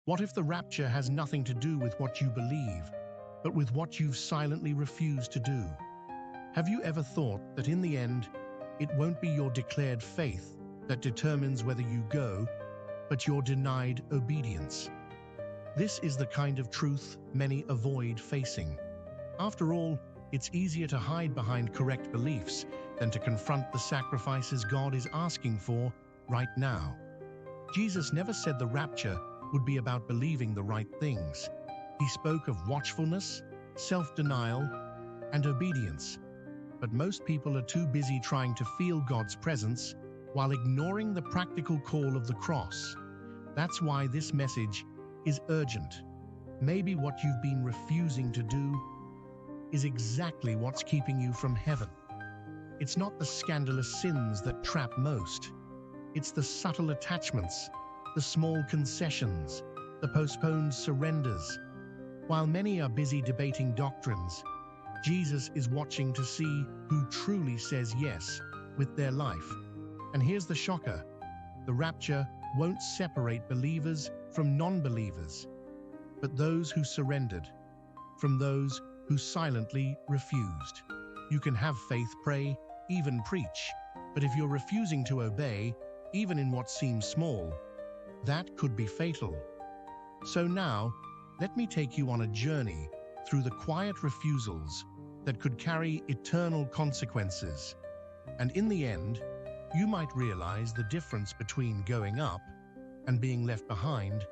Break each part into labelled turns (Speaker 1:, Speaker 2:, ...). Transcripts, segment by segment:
Speaker 1: What if the rapture has nothing to do with what you believe, but with what you've silently refused to do? Have you ever thought that in the end, it won't be your declared faith that determines whether you go, but your denied obedience? This is the kind of truth many avoid facing. After all, it's easier to hide behind correct beliefs than to confront the sacrifices God is asking for right now. Jesus never said the rapture would be about believing the right things. He spoke of watchfulness, self-denial, and obedience. But most people are too busy trying to feel God's presence while ignoring the practical call of the cross. That's why this message is urgent. Maybe what you've been refusing to do is exactly what's keeping you from heaven. It's not the scandalous sins that trap most. It's the subtle attachments, the small concessions, the postponed surrenders. While many are busy debating doctrines, Jesus is watching to see who truly says yes with their life. And here's the shocker: the rapture won't separate believers from non-believers, but those who surrendered from those who silently refused. You can have faith, pray, even preach, but if you're refusing to obey, even in what seems small, that could be fatal. So now, let me take you on a journey through the quiet refusals that could carry eternal consequences. And in the end, you might realize the difference between going up and being left behind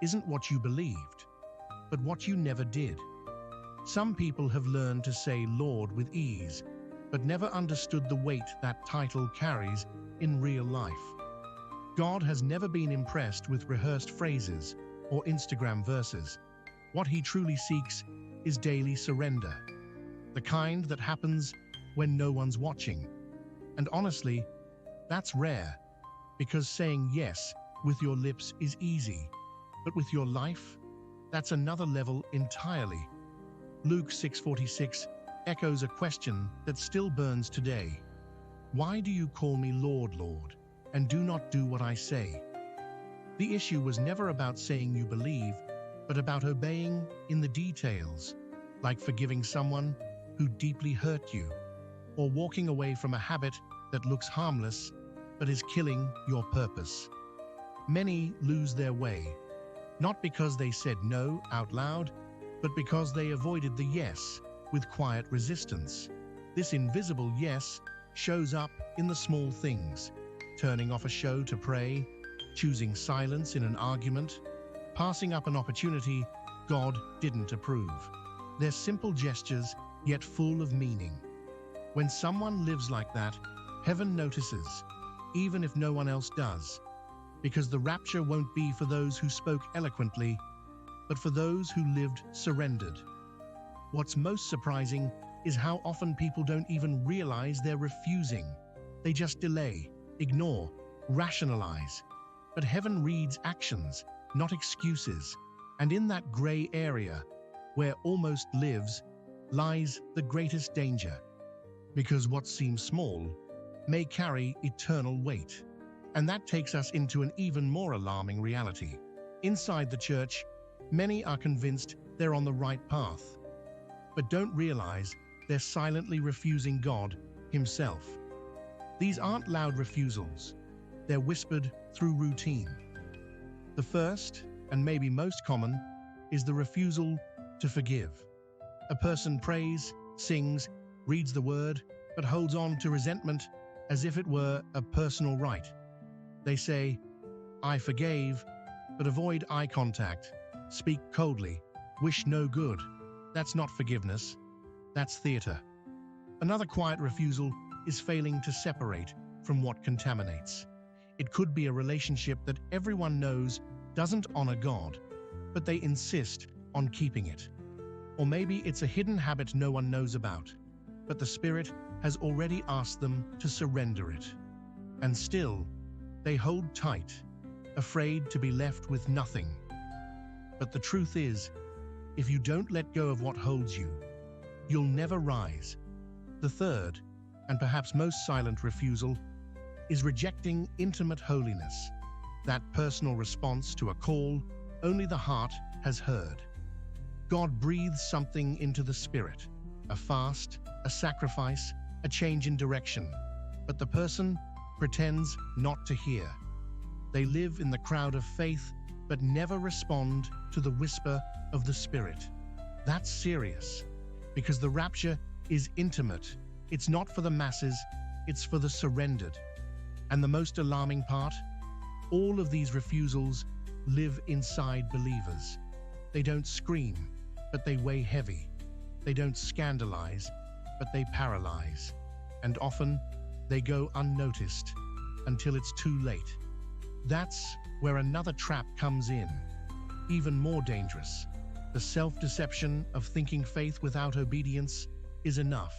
Speaker 1: isn't what you believed, but what you never did. Some people have learned to say Lord with ease, but never understood the weight that title carries in real life. God has never been impressed with rehearsed phrases or Instagram verses. What he truly seeks is daily surrender, the kind that happens when no one's watching. And honestly, that's rare, because saying yes with your lips is easy, but with your life, that's another level entirely. Luke 6:46 echoes a question that still burns today. Why do you call me Lord, Lord, and do not do what I say? The issue was never about saying you believe, but about obeying in the details, like forgiving someone who deeply hurt you, or walking away from a habit that looks harmless but is killing your purpose. Many lose their way, not because they said no out loud, but because they avoided the yes with quiet resistance. This invisible yes shows up in the small things: turning off a show to pray, choosing silence in an argument, passing up an opportunity God didn't approve. They're simple gestures, yet full of meaning. When someone lives like that, heaven notices, even if no one else does, because the rapture won't be for those who spoke eloquently, but for those who lived surrendered. What's most surprising is how often people don't even realize they're refusing. They just delay, ignore, rationalize. But heaven reads actions, not excuses. And in that gray area, where almost lives, lies the greatest danger. Because what seems small may carry eternal weight. And that takes us into an even more alarming reality. Inside the church, many are convinced they're on the right path, but don't realize they're silently refusing God Himself. These aren't loud refusals. They're whispered through routine. The first, and maybe most common, is the refusal to forgive. A person prays, sings, reads the word, but holds on to resentment as if it were a personal right. They say, "I forgave," but avoid eye contact, speak coldly, wish no good. That's not forgiveness. That's theater. Another quiet refusal is failing to separate from what contaminates. It could be a relationship that everyone knows doesn't honor God, but they insist on keeping it. Or maybe it's a hidden habit no one knows about, but the Spirit has already asked them to surrender it. And still, they hold tight, afraid to be left with nothing. But the truth is, if you don't let go of what holds you, you'll never rise. The third, and perhaps most silent refusal, is rejecting intimate holiness, that personal response to a call only the heart has heard. God breathes something into the spirit, a fast, a sacrifice, a change in direction, but the person pretends not to hear. They live in the crowd of faith, but never respond to the whisper of the Spirit. That's serious, because the rapture is intimate. It's not for the masses, it's for the surrendered. And the most alarming part? All of these refusals live inside believers. They don't scream, but they weigh heavy. They don't scandalize, but they paralyze. And often, they go unnoticed until it's too late. That's where another trap comes in, even more dangerous. The self-deception of thinking faith without obedience is enough.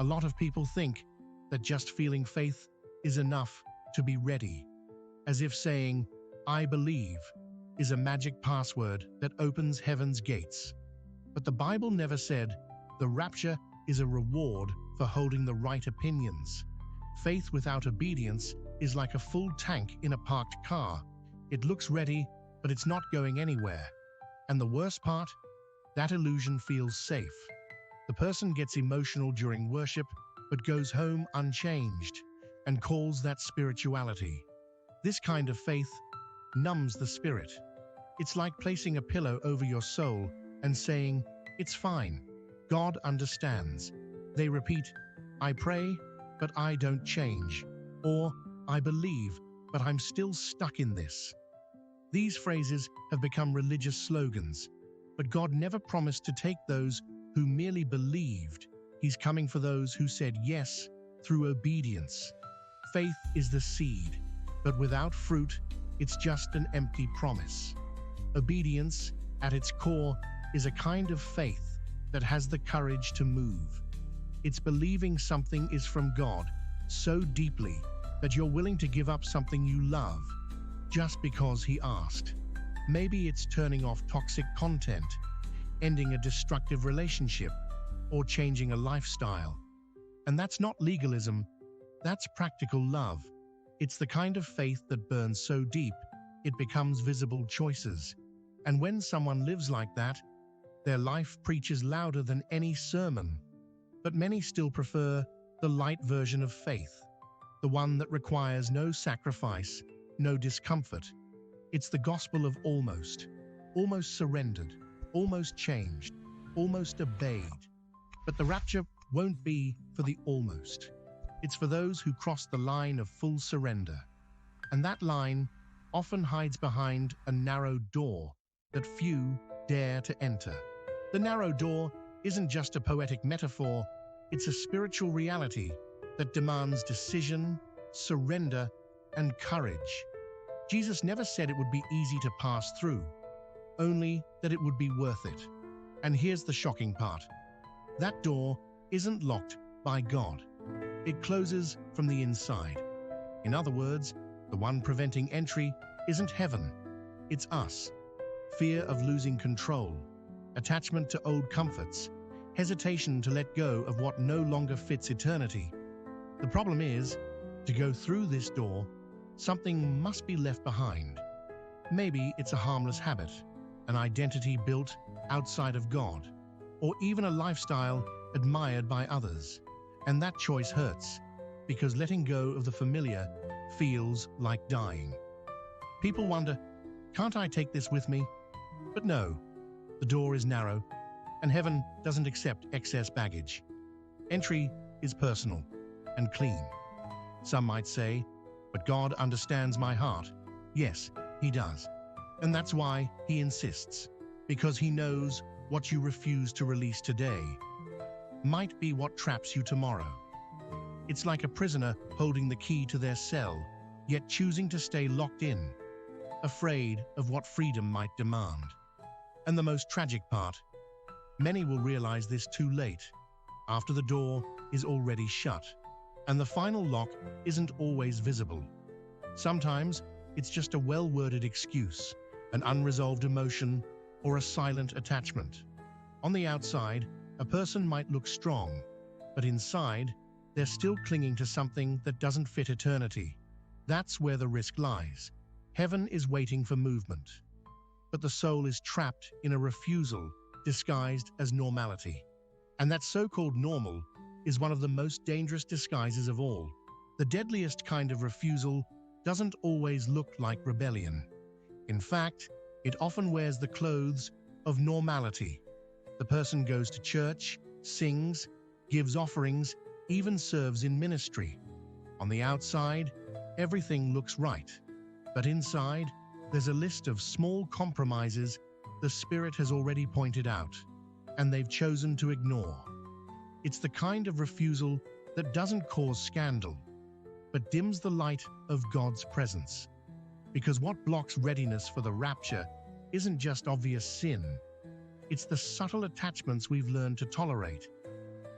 Speaker 1: A lot of people think that just feeling faith is enough to be ready, as if saying, "I believe," is a magic password that opens heaven's gates. But the Bible never said the rapture is a reward for holding the right opinions. Faith without obedience is like a full tank in a parked car. It looks ready, but it's not going anywhere. And the worst part? That illusion feels safe. The person gets emotional during worship, but goes home unchanged, and calls that spirituality. This kind of faith numbs the spirit. It's like placing a pillow over your soul and saying, "It's fine. God understands." They repeat, "I pray, but I don't change," or "I believe, but I'm still stuck in this." These phrases have become religious slogans, but God never promised to take those who merely believed. He's coming for those who said yes through obedience. Faith is the seed, but without fruit, it's just an empty promise. Obedience, at its core, is a kind of faith that has the courage to move. It's believing something is from God so deeply that you're willing to give up something you love just because He asked. Maybe it's turning off toxic content, ending a destructive relationship, or changing a lifestyle. And that's not legalism, that's practical love. It's the kind of faith that burns so deep, it becomes visible choices. And when someone lives like that, their life preaches louder than any sermon. But many still prefer the light version of faith, the one that requires no sacrifice, no discomfort. It's the gospel of almost surrendered, almost changed, almost obeyed. But the rapture won't be for the almost. It's for those who cross the line of full surrender. And that line often hides behind a narrow door that few dare to enter. The narrow door isn't just a poetic metaphor, it's a spiritual reality that demands decision, surrender, and courage. Jesus never said it would be easy to pass through, only that it would be worth it. And here's the shocking part. That door isn't locked by God. It closes from the inside. In other words, the one preventing entry isn't heaven, it's us. Fear of losing control, attachment to old comforts, hesitation to let go of what no longer fits eternity. The problem is, to go through this door, something must be left behind. Maybe it's a harmless habit, an identity built outside of God, or even a lifestyle admired by others. And that choice hurts, because letting go of the familiar feels like dying. People wonder, can't I take this with me? But no, the door is narrow, and heaven doesn't accept excess baggage. Entry is personal and clean. Some might say, but God understands my heart. Yes, He does. And that's why He insists, because He knows what you refuse to release today might be what traps you tomorrow. It's like a prisoner holding the key to their cell, yet choosing to stay locked in, afraid of what freedom might demand. And the most tragic part, many will realize this too late, after the door is already shut, and the final lock isn't always visible. Sometimes it's just a well-worded excuse, an unresolved emotion, or a silent attachment. On the outside, a person might look strong, but inside, they're still clinging to something that doesn't fit eternity. That's where the risk lies. Heaven is waiting for movement. but the soul is trapped in a refusal disguised as normality. And that so-called normal is one of the most dangerous disguises of all. The deadliest kind of refusal doesn't always look like rebellion. In fact, it often wears the clothes of normality. The person goes to church, sings, gives offerings, even serves in ministry. On the outside, everything looks right. But inside, there's a list of small compromises the Spirit has already pointed out, and they've chosen to ignore. It's the kind of refusal that doesn't cause scandal, but dims the light of God's presence. Because what blocks readiness for the rapture isn't just obvious sin. It's the subtle attachments we've learned to tolerate.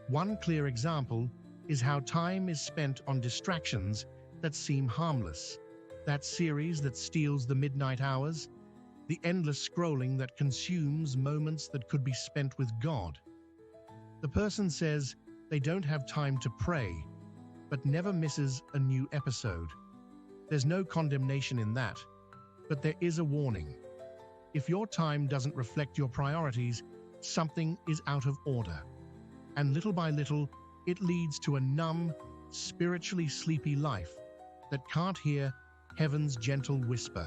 Speaker 1: One clear example is how time is spent on distractions that seem harmless. That series that steals the midnight hours, the endless scrolling that consumes moments that could be spent with God. The person says they don't have time to pray, but never misses a new episode. There's no condemnation in that, but there is a warning. If your time doesn't reflect your priorities, something is out of order. And little by little, it leads to a numb, spiritually sleepy life that can't hear heaven's gentle whisper.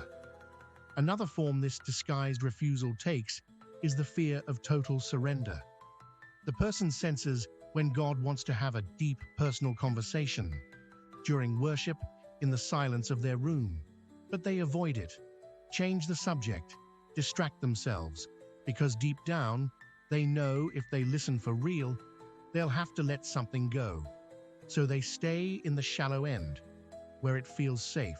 Speaker 1: Another form this disguised refusal takes is the fear of total surrender. The person senses when God wants to have a deep personal conversation, during worship, in the silence of their room, but they avoid it, change the subject, distract themselves, because deep down, they know if they listen for real, they'll have to let something go. So they stay in the shallow end, where it feels safe.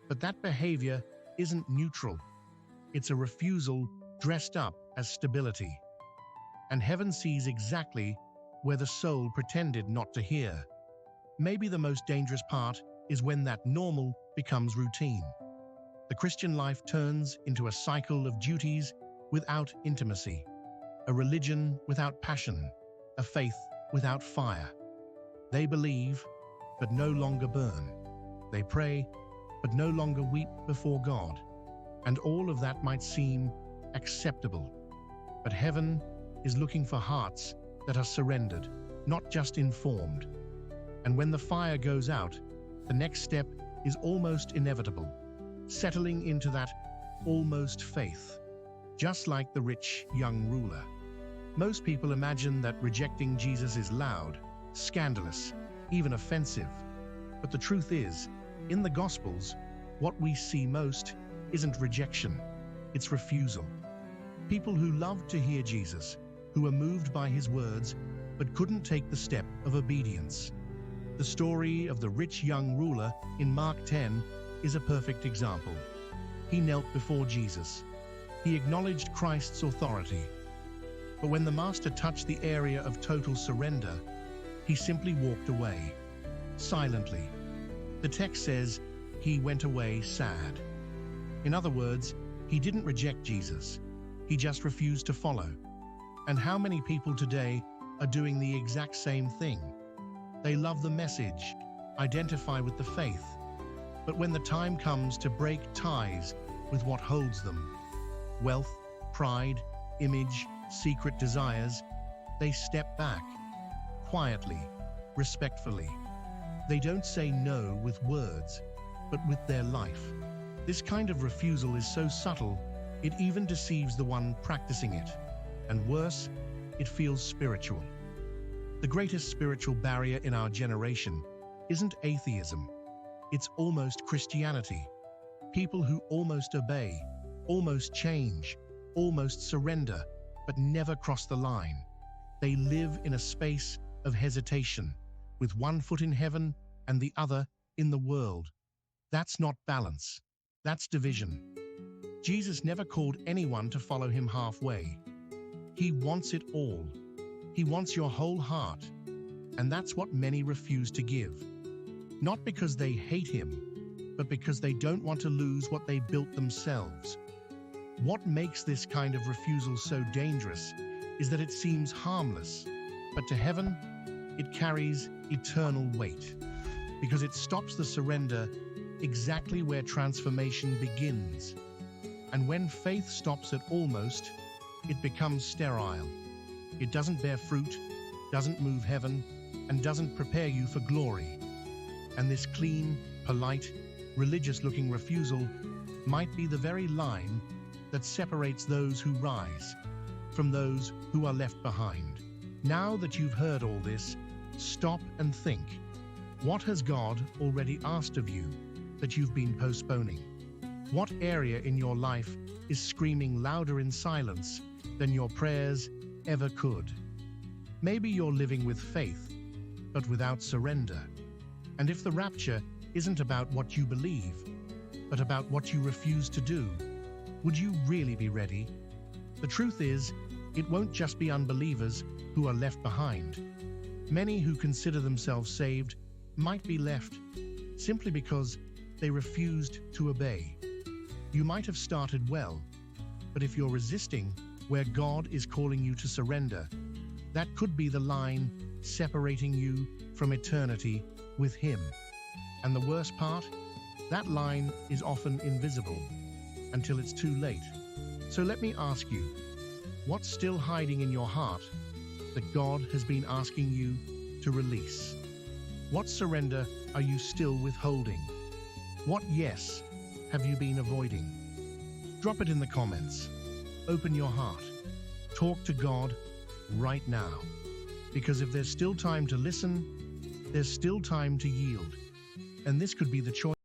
Speaker 1: But that behavior isn't neutral. It's a refusal dressed up as stability. And heaven sees exactly where the soul pretended not to hear. Maybe the most dangerous part is when that normal becomes routine. The Christian life turns into a cycle of duties without intimacy, a religion without passion, a faith without fire. They believe, but no longer burn. They pray, but no longer weep before God. And all of that might seem acceptable. But heaven is looking for hearts that are surrendered, not just informed. And when the fire goes out, the next step is almost inevitable, settling into that almost faith. Just like the rich young ruler. Most people imagine that rejecting Jesus is loud, scandalous, even offensive. But the truth is, in the Gospels, what we see most isn't rejection, it's refusal. People who loved to hear Jesus, who were moved by his words, but couldn't take the step of obedience. The story of the rich young ruler in Mark 10 is a perfect example. He knelt before Jesus. He acknowledged Christ's authority. But when the master touched the area of total surrender, he simply walked away, silently. The text says, he went away sad. In other words, he didn't reject Jesus. He just refused to follow. And how many people today are doing the exact same thing? They love the message, identify with the faith. But when the time comes to break ties with what holds them, wealth, pride, image, secret desires, they step back, quietly, respectfully. They don't say no with words, but with their life. This kind of refusal is so subtle, it even deceives the one practicing it. And worse, it feels spiritual. The greatest spiritual barrier in our generation isn't atheism. It's almost Christianity. People who almost obey, almost change, almost surrender, but never cross the line. They live in a space of hesitation, with one foot in heaven and the other in the world. That's not balance. That's division. Jesus never called anyone to follow him halfway. He wants it all. He wants your whole heart. And that's what many refuse to give. Not because they hate him, but because they don't want to lose what they built themselves. What makes this kind of refusal so dangerous is that it seems harmless, but to heaven, it carries eternal weight, because it stops the surrender exactly where transformation begins. And when faith stops at almost, it becomes sterile. It doesn't bear fruit, doesn't move heaven, and doesn't prepare you for glory. And this clean, polite, religious-looking refusal might be the very line that separates those who rise from those who are left behind. Now that you've heard all this, stop and think. What has God already asked of you that you've been postponing? What area in your life is screaming louder in silence than your prayers ever could? Maybe you're living with faith, but without surrender. And if the rapture isn't about what you believe, but about what you refuse to do, would you really be ready? The truth is, it won't just be unbelievers who are left behind. Many who consider themselves saved might be left simply because they refused to obey. You might have started well, but if you're resisting where God is calling you to surrender, that could be the line separating you from eternity with Him. And the worst part? That line is often invisible until it's too late. So let me ask you, what's still hiding in your heart that God has been asking you to release? What surrender are you still withholding? What yes have you been avoiding? Drop it in the comments. Open your heart. Talk to God right now. Because if there's still time to listen, there's still time to yield. And this could be the choice.